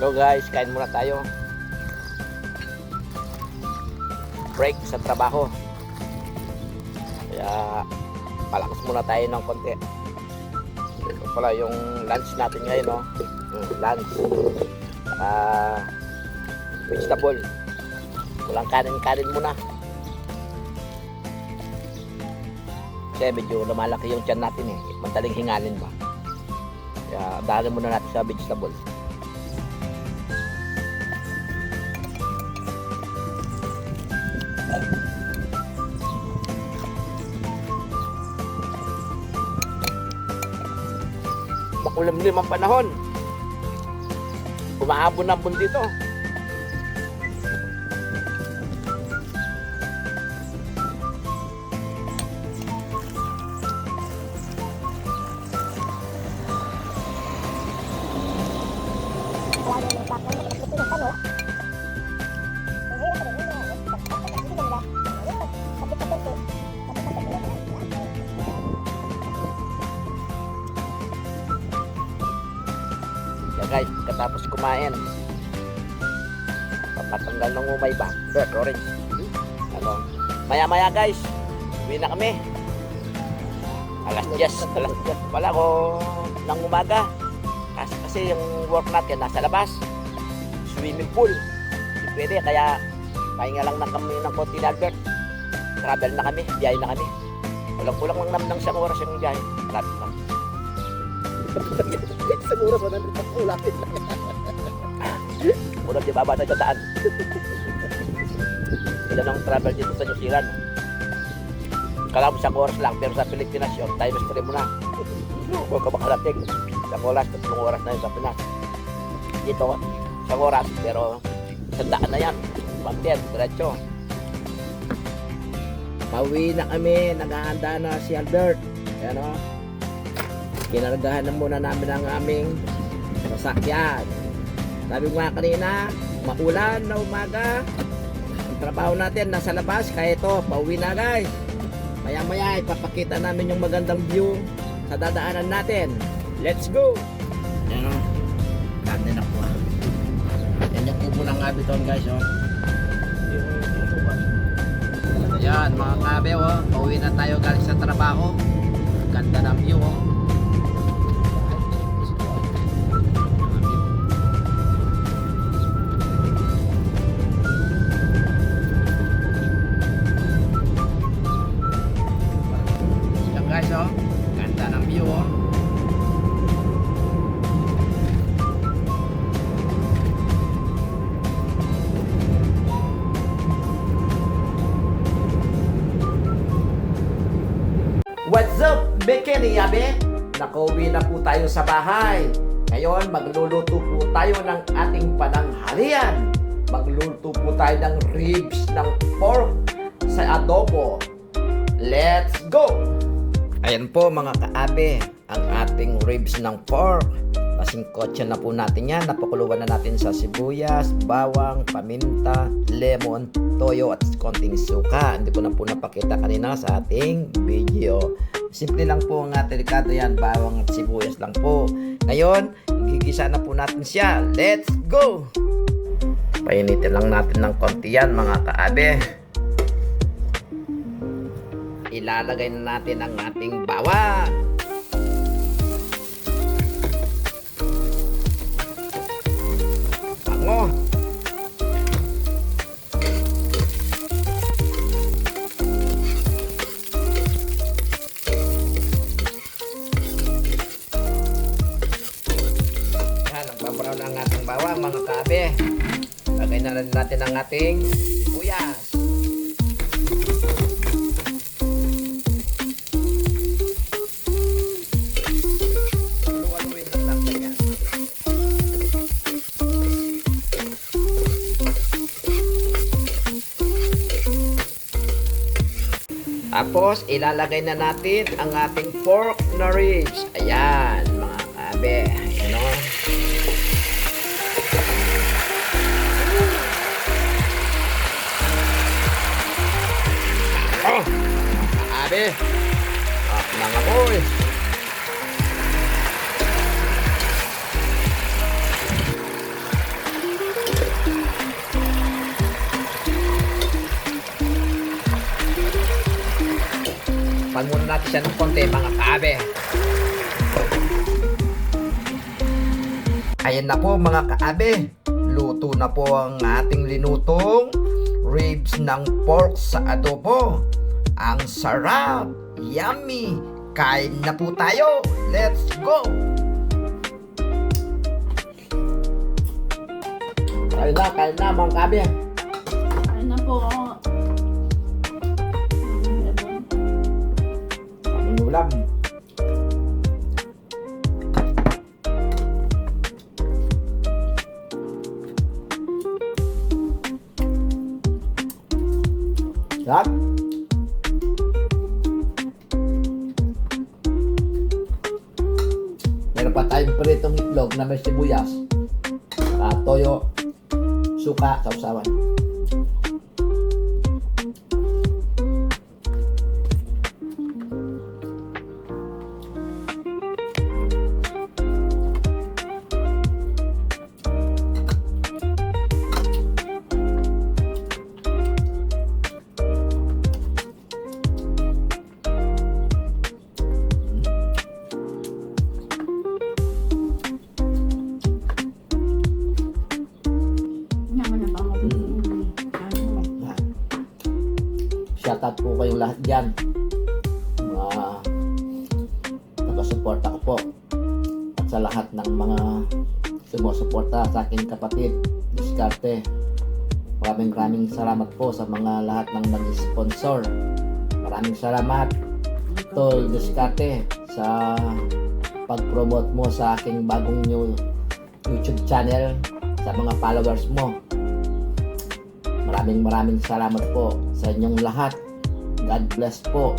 Go guys, kain muna tayo. Break sa trabaho. Kaya palakas muna tayo ng konti. Ito pala yung lunch natin ngayon, no? Lunch. Vegetable. Walang kanin-kanin muna. Kasi medyo lumalaki yung tiyan natin eh. Madaling hingalin ba. Kaya dahil muna natin sa vegetable. Makulimlim ang panahon. Umahabon ng buwan dito. Guys, katapos kumain, papatanggal ng umay ba? Dirt, orange. Ano? Maya-maya guys, uwi na kami. Alas 10 pala ko ng umaga. Kasi yung work natin nasa labas. Swimming pool. Hindi pwede, kaya pahinga lang na kami ng konti na Albert. Travel na kami, biyahe na kami. Kulang-kulang lang naman ng 1 oras yung biyahe. Traffic lang. Isang oras, 100 pa ulapit lang. Unang di baba na dyan. Ilan ang travel dito sa New Zealand. Kala mo 1 oras lang, pero sa Pilipinas yun, times 3 mo na. Huwag ka makarating. 1 oras, 3 oras na yun sa Pinas. Dito, 1 oras, pero 100 na yan. Pagtiyan, diretso. Pauwi na kami, naghahanda na si Albert. Ayan o. Kinargahan na muna namin ang aming sasakyan. Sabi ko nga kanina, maulan na umaga. Ang trabaho natin nasa labas, kaya ito, pauwi na guys. Maya maya ipapakita namin yung magandang view sa dadaanan natin. Let's go! Yan o, ganda na po. Yan yung kubo ng abiton guys o. Yan mga kabe o, pauwi na tayo galing sa trabaho. Ganda ng view o. Guys, oh, ganda ng view, oh. What's up, Bikini Yabe? Nakauwi na po tayo sa bahay. Ngayon, magluluto po tayo ng ating pananghalian. Magluluto po tayo ng ribs ng pork sa adobo. Let's go! Ayan po mga kaabe, ang ating ribs ng pork. Kasingkotsa na po natin yan. Napakuluan na natin sa sibuyas, bawang, paminta, lemon, toyo at konting suka. Hindi ko na po napakita kanina sa ating video. Simple lang po ang delikado yan, bawang at sibuyas lang po. Ngayon, gigisa na po natin siya. Let's go! Painitin lang natin ng konti yan mga kaabe. Ilalagay na natin ang ating bawang. Bango. Yan, nagbabaraw na ang ating bawang mga kabe. Lagay na rin natin ang ating sibuyas. Tapos, ilalagay na natin ang ating pork na ribs. Ayan, mga kabe. Ayan o. Oh, mga kabe. Mga boy. siya ng konti mga kaabe. Ayan na po mga kaabe. Luto na po ang ating linutong ribs ng pork sa adobo. Ang sarap! Yummy! Kain na po tayo! Let's go! Kain na mga kaabe. Kain na po. Ang ulam. Sarap. Meron pa tayong pritong itlog na may sibuyas, toyo, suka, sausawan. Shoutout po kayong lahat dyan. Mga taga-suporta ko po. At sa lahat ng mga sumusuporta sa aking kapatid, Diskarte. Maraming salamat po sa mga lahat ng nag-sponsor. Maraming salamat, Tol Diskarte, sa pag-promote mo sa aking bagong new YouTube channel, sa mga followers mo. Maraming salamat po sa inyong lahat. God bless po.